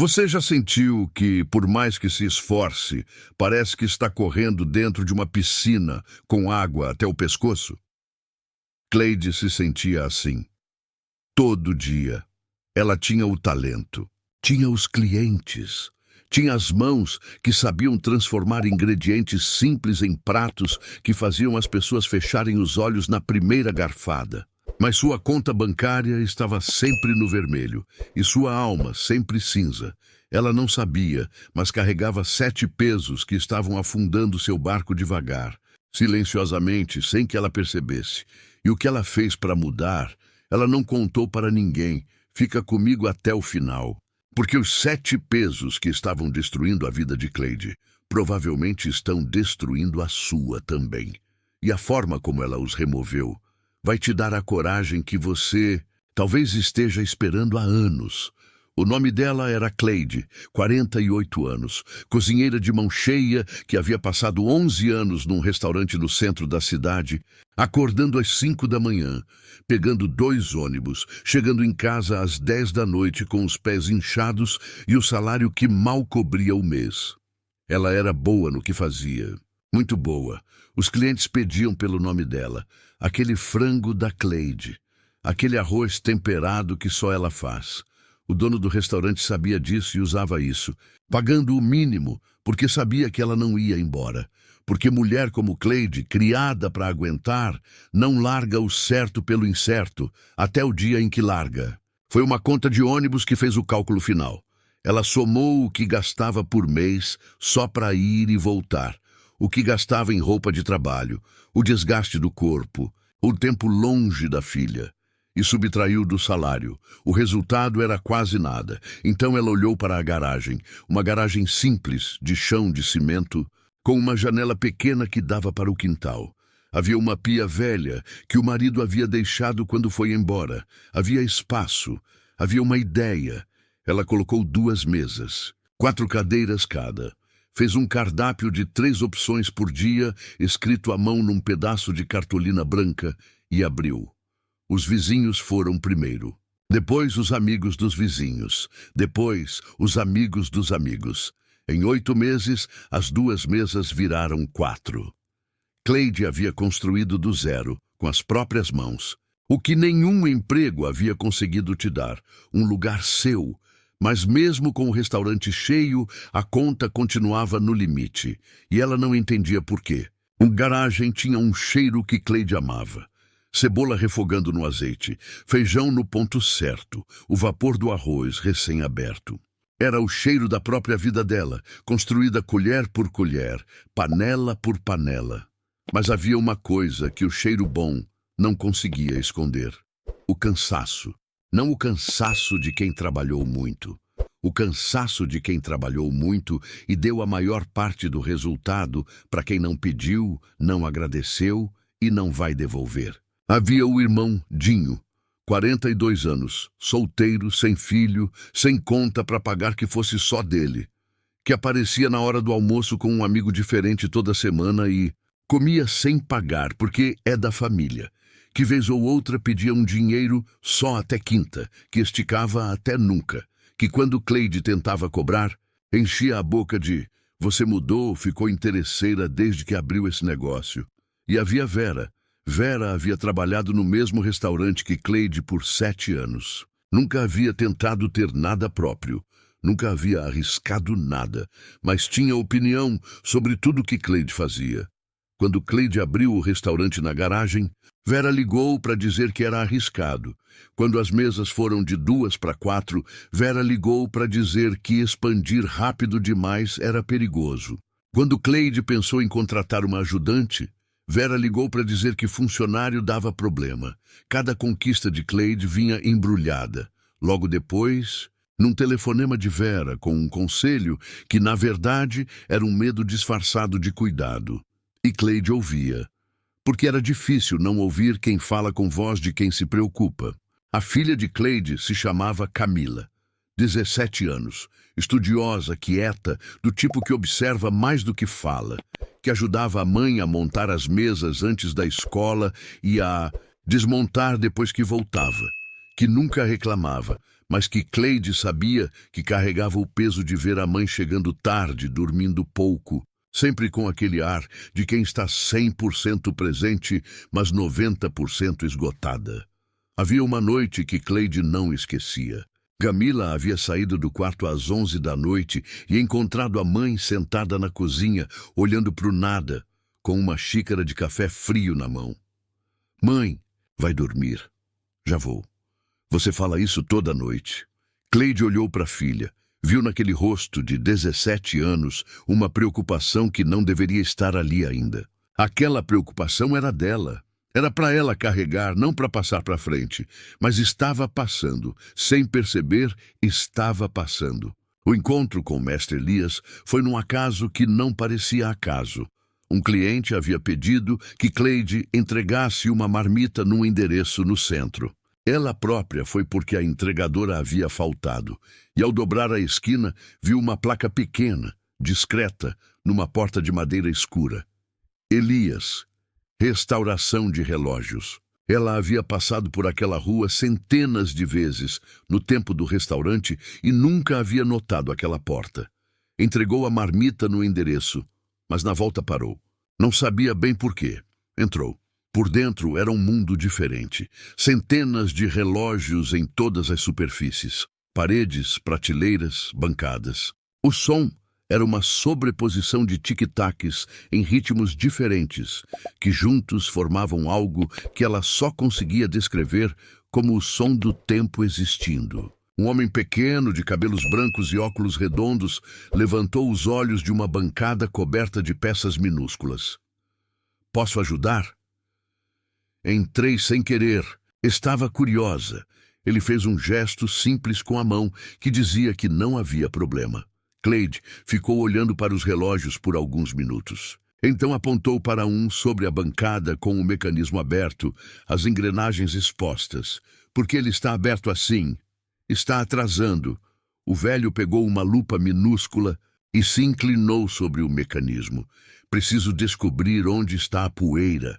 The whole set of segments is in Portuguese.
Você já sentiu que, por mais que se esforce, parece que está correndo dentro de uma piscina com água até o pescoço? Cleide se sentia assim. Todo dia. Ela tinha o talento, tinha os clientes, tinha as mãos que sabiam transformar ingredientes simples em pratos que faziam as pessoas fecharem os olhos na primeira garfada. Mas sua conta bancária estava sempre no vermelho e sua alma sempre cinza. Ela não sabia, mas carregava 7 pesos que estavam afundando seu barco devagar, silenciosamente, sem que ela percebesse. E o que ela fez para mudar, ela não contou para ninguém. Fica comigo até o final. Porque os 7 pesos que estavam destruindo a vida de Cleide provavelmente estão destruindo a sua também. E a forma como ela os removeu vai te dar a coragem que você talvez esteja esperando há anos. O nome dela era Cleide, 48 anos, cozinheira de mão cheia que havia passado 11 anos num restaurante no centro da cidade, acordando às 5 da manhã, pegando 2 ônibus, chegando em casa às 10 da noite com os pés inchados e o salário que mal cobria o mês. Ela era boa no que fazia, muito boa. Os clientes pediam pelo nome dela, aquele frango da Cleide, aquele arroz temperado que só ela faz. O dono do restaurante sabia disso e usava isso, pagando o mínimo, porque sabia que ela não ia embora. Porque mulher como Cleide, criada para aguentar, não larga o certo pelo incerto, até o dia em que larga. Foi uma conta de ônibus que fez o cálculo final. Ela somou o que gastava por mês só para ir e voltar, o que gastava em roupa de trabalho, o desgaste do corpo, o tempo longe da filha. E subtraiu do salário. O resultado era quase nada. Então ela olhou para a garagem, uma garagem simples, de chão de cimento, com uma janela pequena que dava para o quintal. Havia uma pia velha que o marido havia deixado quando foi embora. Havia espaço. Havia uma ideia. Ela colocou 2 mesas, 4 cadeiras cada. Fez um cardápio de 3 opções por dia, escrito à mão num pedaço de cartolina branca, e abriu. Os vizinhos foram primeiro. Depois os amigos dos vizinhos. Depois os amigos dos amigos. Em 8 meses, as 2 mesas viraram 4. Cleide havia construído do zero, com as próprias mãos. O que nenhum emprego havia conseguido te dar. Um lugar seu. Mas mesmo com o restaurante cheio, a conta continuava no limite. E ela não entendia por quê. A garagem tinha um cheiro que Cleide amava. Cebola refogando no azeite, feijão no ponto certo, o vapor do arroz recém-aberto. Era o cheiro da própria vida dela, construída colher por colher, panela por panela. Mas havia uma coisa que o cheiro bom não conseguia esconder: o cansaço. Não o cansaço de quem trabalhou muito. O cansaço de quem trabalhou muito e deu a maior parte do resultado para quem não pediu, não agradeceu e não vai devolver. Havia o irmão Dinho, 42 anos, solteiro, sem filho, sem conta para pagar que fosse só dele, que aparecia na hora do almoço com um amigo diferente toda semana e comia sem pagar porque é da família, que vez ou outra pedia um dinheiro só até quinta, que esticava até nunca, que quando Cleide tentava cobrar, enchia a boca de "você mudou, ficou interesseira desde que abriu esse negócio". E havia Vera. Vera havia trabalhado no mesmo restaurante que Cleide por 7 anos. Nunca havia tentado ter nada próprio. Nunca havia arriscado nada, mas tinha opinião sobre tudo que Cleide fazia. Quando Cleide abriu o restaurante na garagem, Vera ligou para dizer que era arriscado. Quando as mesas foram de 2 para 4, Vera ligou para dizer que expandir rápido demais era perigoso. Quando Cleide pensou em contratar uma ajudante, Vera ligou para dizer que funcionário dava problema. Cada conquista de Cleide vinha embrulhada. Logo depois, num telefonema de Vera com um conselho que, na verdade, era um medo disfarçado de cuidado. E Cleide ouvia, porque era difícil não ouvir quem fala com voz de quem se preocupa. A filha de Cleide se chamava Camila, 17 anos, estudiosa, quieta, do tipo que observa mais do que fala, que ajudava a mãe a montar as mesas antes da escola e a desmontar depois que voltava, que nunca reclamava, mas que Cleide sabia que carregava o peso de ver a mãe chegando tarde, dormindo pouco, sempre com aquele ar de quem está 100% presente, mas 90% esgotada. Havia uma noite que Cleide não esquecia. Camila havia saído do quarto às 11 da noite e encontrado a mãe sentada na cozinha, olhando para o nada, com uma xícara de café frio na mão. Mãe, vai dormir. Já vou. Você fala isso toda noite. Cleide olhou para a filha. Viu naquele rosto de 17 anos uma preocupação que não deveria estar ali ainda. Aquela preocupação era dela. Era para ela carregar, não para passar para frente. Mas estava passando. Sem perceber, estava passando. O encontro com o mestre Elias foi num acaso que não parecia acaso. Um cliente havia pedido que Cleide entregasse uma marmita num endereço no centro. Ela própria foi porque a entregadora havia faltado, e ao dobrar a esquina, viu uma placa pequena, discreta, numa porta de madeira escura. Elias, restauração de relógios. Ela havia passado por aquela rua centenas de vezes, no tempo do restaurante, e nunca havia notado aquela porta. Entregou a marmita no endereço, mas na volta parou. Não sabia bem por quê. Entrou. Por dentro era um mundo diferente. Centenas de relógios em todas as superfícies. Paredes, prateleiras, bancadas. O som era uma sobreposição de tic-tacs em ritmos diferentes, que juntos formavam algo que ela só conseguia descrever como o som do tempo existindo. Um homem pequeno, de cabelos brancos e óculos redondos, levantou os olhos de uma bancada coberta de peças minúsculas. Posso ajudar? Entrei sem querer. Estava curiosa. Ele fez um gesto simples com a mão, que dizia que não havia problema. Cleide ficou olhando para os relógios por alguns minutos. Então apontou para um sobre a bancada com o mecanismo aberto, as engrenagens expostas. Porque ele está aberto assim? Está atrasando. O velho pegou uma lupa minúscula e se inclinou sobre o mecanismo. Preciso descobrir onde está a poeira.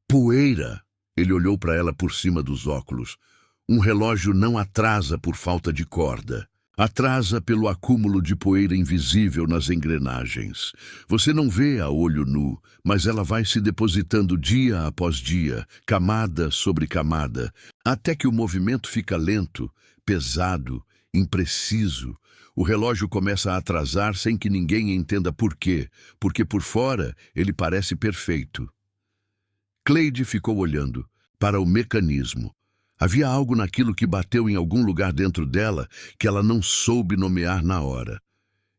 Poeira! Ele olhou para ela por cima dos óculos. Um relógio não atrasa por falta de corda. Atrasa pelo acúmulo de poeira invisível nas engrenagens. Você não vê a olho nu, mas ela vai se depositando dia após dia, camada sobre camada, até que o movimento fica lento, pesado, impreciso. O relógio começa a atrasar sem que ninguém entenda por quê, porque por fora ele parece perfeito. Cleide ficou olhando para o mecanismo. Havia algo naquilo que bateu em algum lugar dentro dela que ela não soube nomear na hora.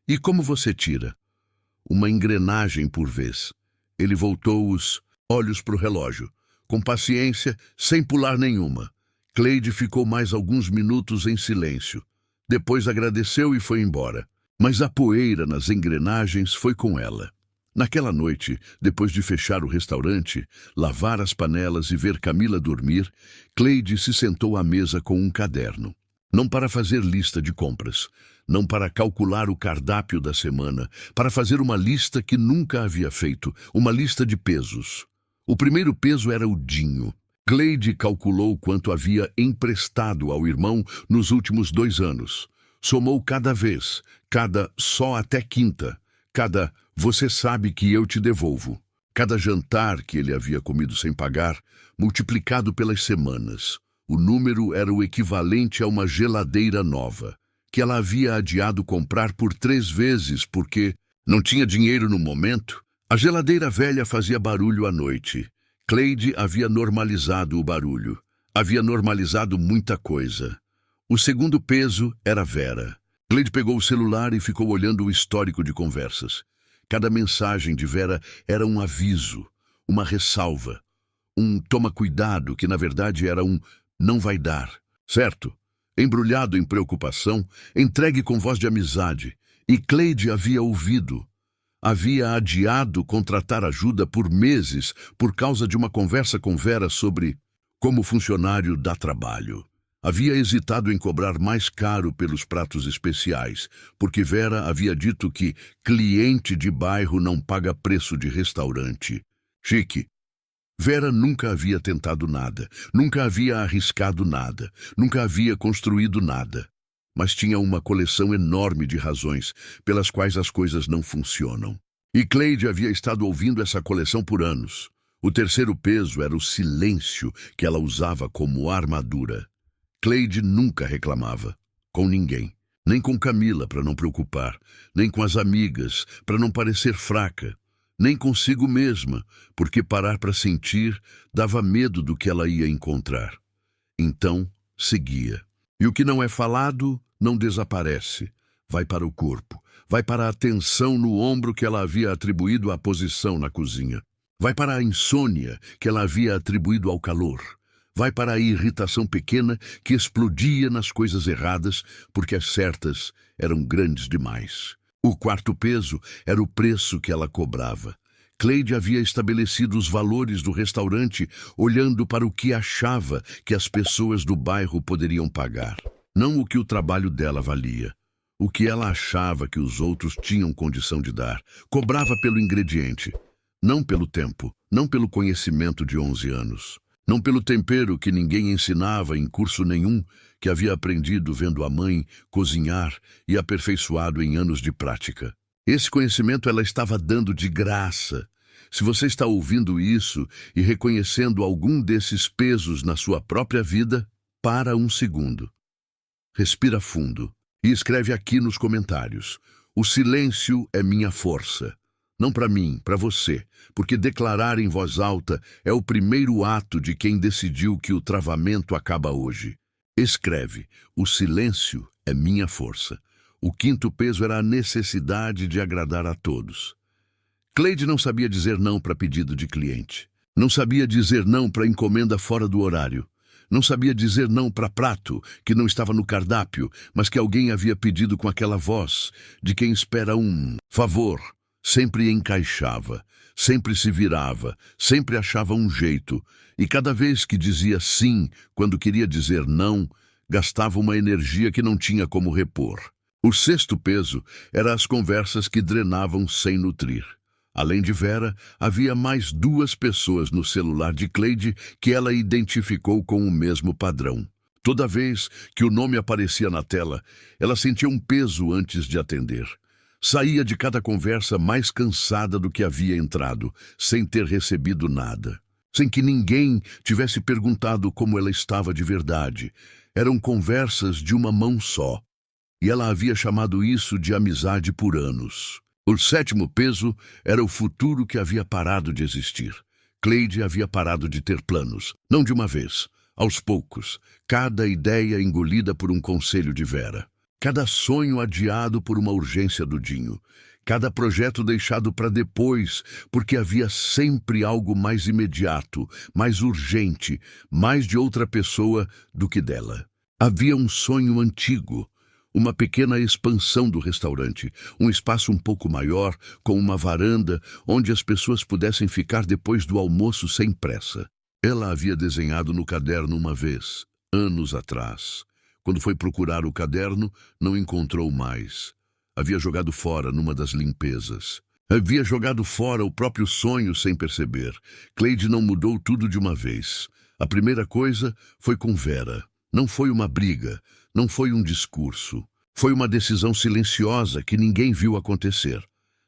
E como você tira? Uma engrenagem por vez. Ele voltou os olhos para o relógio, com paciência, sem pular nenhuma. Cleide ficou mais alguns minutos em silêncio. Depois agradeceu e foi embora. Mas a poeira nas engrenagens foi com ela. Naquela noite, depois de fechar o restaurante, lavar as panelas e ver Camila dormir, Cleide se sentou à mesa com um caderno. Não para fazer lista de compras, não para calcular o cardápio da semana, para fazer uma lista que nunca havia feito, uma lista de pesos. O primeiro peso era o dinho. Cleide calculou quanto havia emprestado ao irmão nos últimos 2 anos. Somou cada vez, cada só até quinta, cada você sabe que eu te devolvo. Cada jantar que ele havia comido sem pagar, multiplicado pelas semanas. O número era o equivalente a uma geladeira nova, que ela havia adiado comprar por 3 vezes porque não tinha dinheiro no momento. A geladeira velha fazia barulho à noite. Cleide havia normalizado o barulho. Havia normalizado muita coisa. O segundo peso era Vera. Cleide pegou o celular e ficou olhando o histórico de conversas. Cada mensagem de Vera era um aviso, uma ressalva, um toma cuidado, que na verdade era um não vai dar, certo? Embrulhado em preocupação, entregue com voz de amizade. E Cleide havia ouvido. Havia adiado contratar ajuda por meses por causa de uma conversa com Vera sobre como funcionário dá trabalho. Havia hesitado em cobrar mais caro pelos pratos especiais, porque Vera havia dito que cliente de bairro não paga preço de restaurante. Chique. Vera nunca havia tentado nada, nunca havia arriscado nada, nunca havia construído nada. Mas tinha uma coleção enorme de razões pelas quais as coisas não funcionam. E Cleide havia estado ouvindo essa coleção por anos. O terceiro peso era o silêncio que ela usava como armadura. Cleide nunca reclamava, com ninguém. Nem com Camila, para não preocupar, nem com as amigas, para não parecer fraca, nem consigo mesma, porque parar para sentir dava medo do que ela ia encontrar. Então, seguia. E o que não é falado não desaparece. Vai para o corpo, vai para a tensão no ombro que ela havia atribuído à posição na cozinha. Vai para a insônia que ela havia atribuído ao calor. Vai para a irritação pequena que explodia nas coisas erradas porque as certas eram grandes demais. O quarto peso era o preço que ela cobrava. Cleide havia estabelecido os valores do restaurante olhando para o que achava que as pessoas do bairro poderiam pagar. Não o que o trabalho dela valia. O que ela achava que os outros tinham condição de dar. Cobrava pelo ingrediente. Não pelo tempo, não pelo conhecimento de 11 anos. Não pelo tempero que ninguém ensinava em curso nenhum, que havia aprendido vendo a mãe cozinhar e aperfeiçoado em anos de prática. Esse conhecimento ela estava dando de graça. Se você está ouvindo isso e reconhecendo algum desses pesos na sua própria vida, para um segundo. Respira fundo e escreve aqui nos comentários: o silêncio é minha força. Não para mim, para você, porque declarar em voz alta é o primeiro ato de quem decidiu que o travamento acaba hoje. Escreve: o silêncio é minha força. O quinto peso era a necessidade de agradar a todos. Cleide não sabia dizer não para pedido de cliente. Não sabia dizer não para encomenda fora do horário. Não sabia dizer não para prato que não estava no cardápio, mas que alguém havia pedido com aquela voz de quem espera um favor. Sempre encaixava, sempre se virava, sempre achava um jeito, e cada vez que dizia sim, quando queria dizer não, gastava uma energia que não tinha como repor. O sexto peso era as conversas que drenavam sem nutrir. Além de Vera, havia mais 2 pessoas no celular de Cleide que ela identificou com o mesmo padrão. Toda vez que o nome aparecia na tela, ela sentia um peso antes de atender. Saía de cada conversa mais cansada do que havia entrado, sem ter recebido nada. Sem que ninguém tivesse perguntado como ela estava de verdade. Eram conversas de uma mão só. E ela havia chamado isso de amizade por anos. O sétimo peso era o futuro que havia parado de existir. Cleide havia parado de ter planos, não de uma vez, aos poucos, cada ideia engolida por um conselho de Vera. Cada sonho adiado por uma urgência do Dinho. Cada projeto deixado para depois, porque havia sempre algo mais imediato, mais urgente, mais de outra pessoa do que dela. Havia um sonho antigo, uma pequena expansão do restaurante, um espaço um pouco maior, com uma varanda onde as pessoas pudessem ficar depois do almoço sem pressa. Ela havia desenhado no caderno uma vez, anos atrás. Quando foi procurar o caderno, não encontrou mais. Havia jogado fora numa das limpezas. Havia jogado fora o próprio sonho sem perceber. Cleide não mudou tudo de uma vez. A primeira coisa foi com Vera. Não foi uma briga, não foi um discurso. Foi uma decisão silenciosa que ninguém viu acontecer.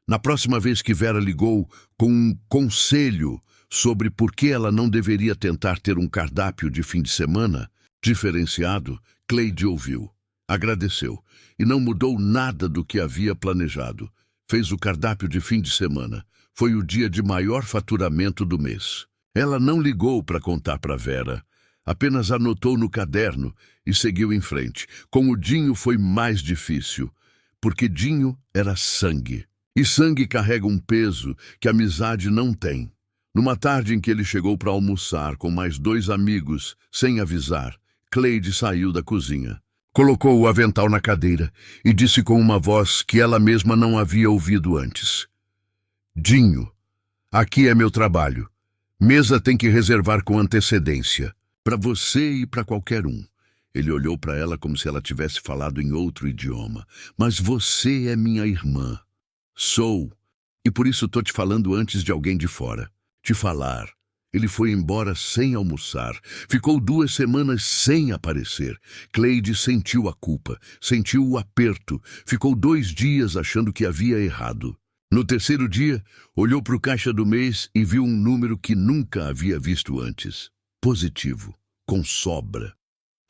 Na próxima vez que Vera ligou com um conselho sobre por que ela não deveria tentar ter um cardápio de fim de semana diferenciado, Cleide ouviu, agradeceu e não mudou nada do que havia planejado. Fez o cardápio de fim de semana. Foi o dia de maior faturamento do mês. Ela não ligou para contar para Vera. Apenas anotou no caderno e seguiu em frente. Com o Dinho foi mais difícil, porque Dinho era sangue. E sangue carrega um peso que a amizade não tem. Numa tarde em que ele chegou para almoçar com mais 2 amigos, sem avisar, Cleide saiu da cozinha. Colocou o avental na cadeira e disse com uma voz que ela mesma não havia ouvido antes: Dinho, aqui é meu trabalho. Mesa tem que reservar com antecedência. Para você e para qualquer um. Ele olhou para ela como se ela tivesse falado em outro idioma. Mas você é minha irmã. Sou. E por isso estou te falando antes de alguém de fora. Te falar. Ele foi embora sem almoçar. Ficou 2 semanas sem aparecer. Cleide sentiu a culpa, sentiu o aperto. Ficou 2 dias achando que havia errado. No 3º dia, olhou para o caixa do mês e viu um número que nunca havia visto antes. Positivo, com sobra.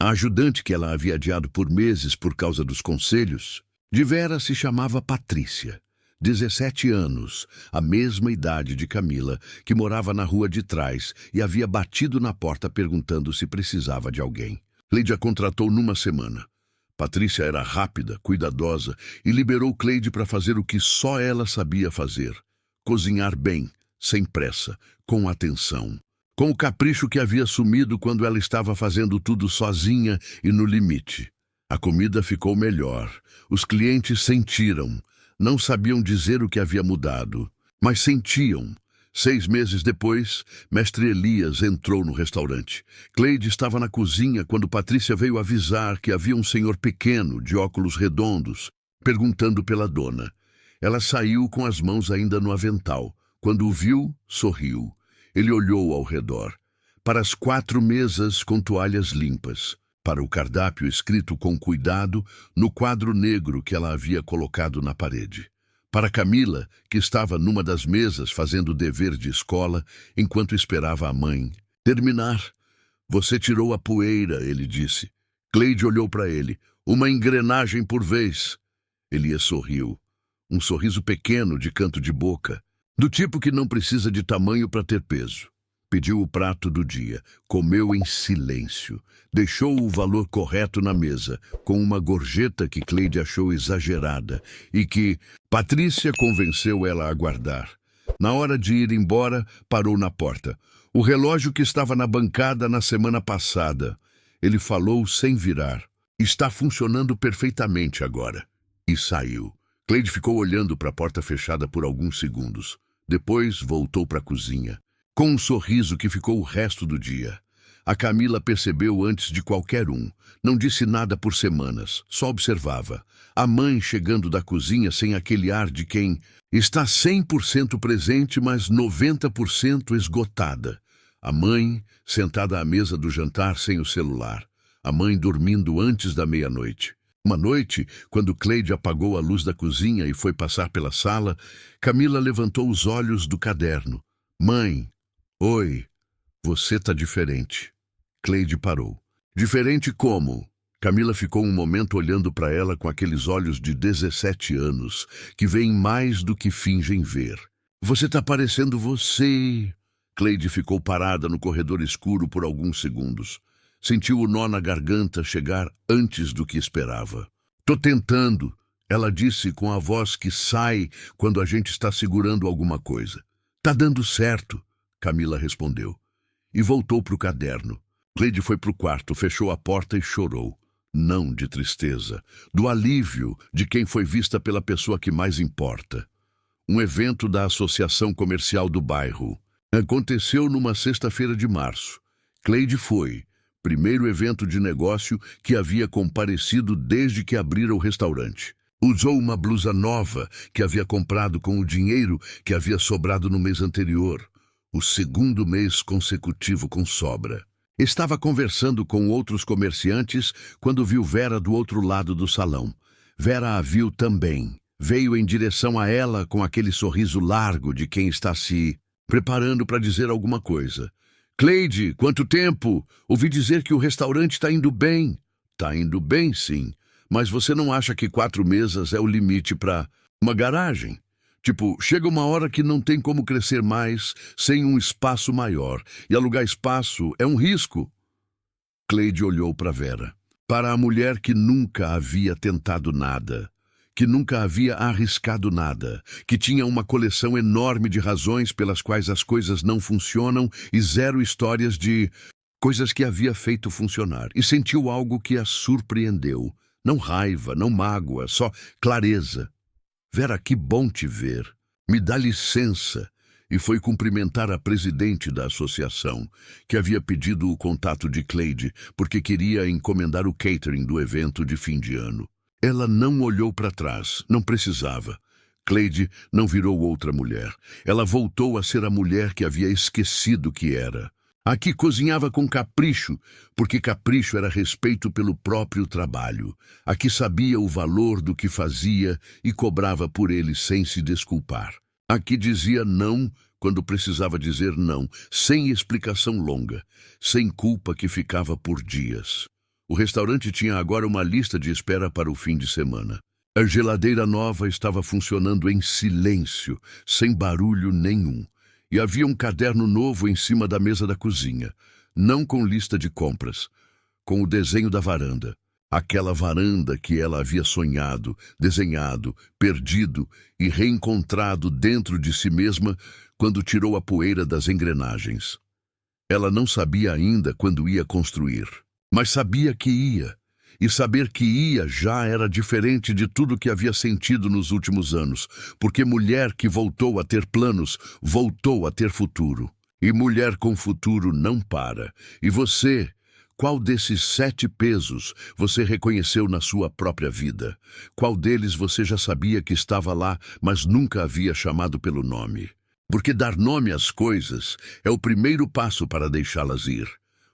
A ajudante que ela havia adiado por meses por causa dos conselhos, de Vera, se chamava Patrícia. 17 anos, a mesma idade de Camila, que morava na rua de trás e havia batido na porta perguntando se precisava de alguém. Cleide a contratou numa semana. Patrícia era rápida, cuidadosa e liberou Cleide para fazer o que só ela sabia fazer: cozinhar bem, sem pressa, com atenção. Com o capricho que havia sumido quando ela estava fazendo tudo sozinha e no limite. A comida ficou melhor. Os clientes sentiram. Não sabiam dizer o que havia mudado, mas sentiam. 6 meses depois, Mestre Elias entrou no restaurante. Cleide estava na cozinha quando Patrícia veio avisar que havia um senhor pequeno, de óculos redondos, perguntando pela dona. Ela saiu com as mãos ainda no avental. Quando o viu, sorriu. Ele olhou ao redor. Para as 4 mesas com toalhas limpas. Para o cardápio escrito com cuidado no quadro negro que ela havia colocado na parede. Para Camila, que estava numa das mesas fazendo o dever de escola, enquanto esperava a mãe terminar. Você tirou a poeira, ele disse. Cleide olhou para ele. Uma engrenagem por vez. Elias sorriu. Um sorriso pequeno de canto de boca, do tipo que não precisa de tamanho para ter peso. Pediu o prato do dia, comeu em silêncio, deixou o valor correto na mesa, com uma gorjeta que Cleide achou exagerada e que Patrícia convenceu ela a guardar. Na hora de ir embora, parou na porta. O relógio que estava na bancada na semana passada. Ele falou sem virar. Está funcionando perfeitamente agora. E saiu. Cleide ficou olhando para a porta fechada por alguns segundos. Depois voltou para a cozinha, com um sorriso que ficou o resto do dia. A Camila percebeu antes de qualquer um. Não disse nada por semanas, só observava. A mãe chegando da cozinha sem aquele ar de quem está 100% presente, mas 90% esgotada. A mãe sentada à mesa do jantar sem o celular. A mãe dormindo antes da meia-noite. Uma noite, quando Cleide apagou a luz da cozinha e foi passar pela sala, Camila levantou os olhos do caderno. Mãe, oi, você tá diferente. Cleide parou. Diferente como? Camila ficou um momento olhando para ela com aqueles olhos de 17 anos, que veem mais do que fingem ver. Você tá parecendo você. Cleide ficou parada no corredor escuro por alguns segundos. Sentiu o nó na garganta chegar antes do que esperava. Tô tentando, ela disse com a voz que sai quando a gente está segurando alguma coisa. Tá dando certo, Camila respondeu. E voltou para o caderno. Cleide foi para o quarto, fechou a porta e chorou. Não de tristeza, do alívio de quem foi vista pela pessoa que mais importa. Um evento da Associação Comercial do bairro. Aconteceu numa sexta-feira de março. Cleide foi. Primeiro evento de negócio que havia comparecido desde que abrira o restaurante. Usou uma blusa nova que havia comprado com o dinheiro que havia sobrado no mês anterior. O 2º mês consecutivo com sobra. Estava conversando com outros comerciantes quando viu Vera do outro lado do salão. Vera a viu também. Veio em direção a ela com aquele sorriso largo de quem está se preparando para dizer alguma coisa. Cleide, quanto tempo? Ouvi dizer que o restaurante está indo bem. Está indo bem, sim. Mas você não acha que 4 mesas é o limite para uma garagem? Tipo, chega uma hora que não tem como crescer mais sem um espaço maior. E alugar espaço é um risco. Cleide olhou para Vera. Para a mulher que nunca havia tentado nada. Que nunca havia arriscado nada, que tinha uma coleção enorme de razões pelas quais as coisas não funcionam e 0 histórias de coisas que havia feito funcionar. E sentiu algo que a surpreendeu. Não raiva, não mágoa, só clareza. Vera, que bom te ver. Me dá licença. E foi cumprimentar a presidente da associação, que havia pedido o contato de Cleide porque queria encomendar o catering do evento de fim de ano. Ela não olhou para trás, não precisava. Cleide não virou outra mulher. Ela voltou a ser a mulher que havia esquecido que era. A que cozinhava com capricho, porque capricho era respeito pelo próprio trabalho. A que sabia o valor do que fazia e cobrava por ele sem se desculpar. A que dizia não quando precisava dizer não, sem explicação longa, sem culpa que ficava por dias. O restaurante tinha agora uma lista de espera para o fim de semana. A geladeira nova estava funcionando em silêncio, sem barulho nenhum. E havia um caderno novo em cima da mesa da cozinha, não com lista de compras, com o desenho da varanda. Aquela varanda que ela havia sonhado, desenhado, perdido e reencontrado dentro de si mesma quando tirou a poeira das engrenagens. Ela não sabia ainda quando ia construir, mas sabia que ia. E saber que ia já era diferente de tudo que havia sentido nos últimos anos, porque mulher que voltou a ter planos, voltou a ter futuro. E mulher com futuro não para. E você, qual desses 7 pesos você reconheceu na sua própria vida? Qual deles você já sabia que estava lá, mas nunca havia chamado pelo nome? Porque dar nome às coisas é o primeiro passo para deixá-las ir.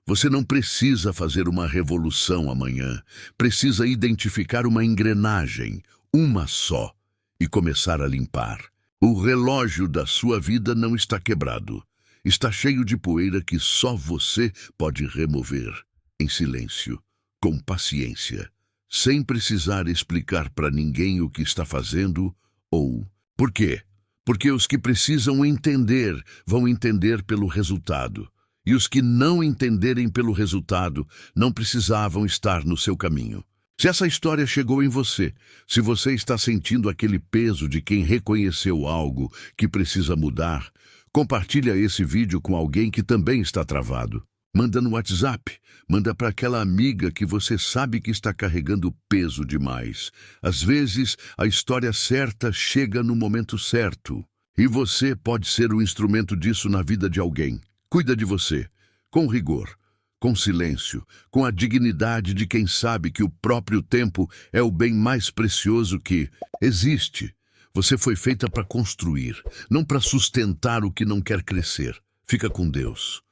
Você não precisa fazer uma revolução amanhã. Precisa identificar uma engrenagem, uma só, e começar a limpar. O relógio da sua vida não está quebrado. Está cheio de poeira que só você pode remover, em silêncio, com paciência, sem precisar explicar para ninguém o que está fazendo ou por quê. Porque os que precisam entender vão entender pelo resultado. E os que não entenderem pelo resultado não precisavam estar no seu caminho. Se essa história chegou em você, se você está sentindo aquele peso de quem reconheceu algo que precisa mudar, compartilha esse vídeo com alguém que também está travado. Manda no WhatsApp, manda para aquela amiga que você sabe que está carregando peso demais. Às vezes, a história certa chega no momento certo. E você pode ser o instrumento disso na vida de alguém. Cuida de você, com rigor, com silêncio, com a dignidade de quem sabe que o próprio tempo é o bem mais precioso que existe. Você foi feita para construir, não para sustentar o que não quer crescer. Fica com Deus.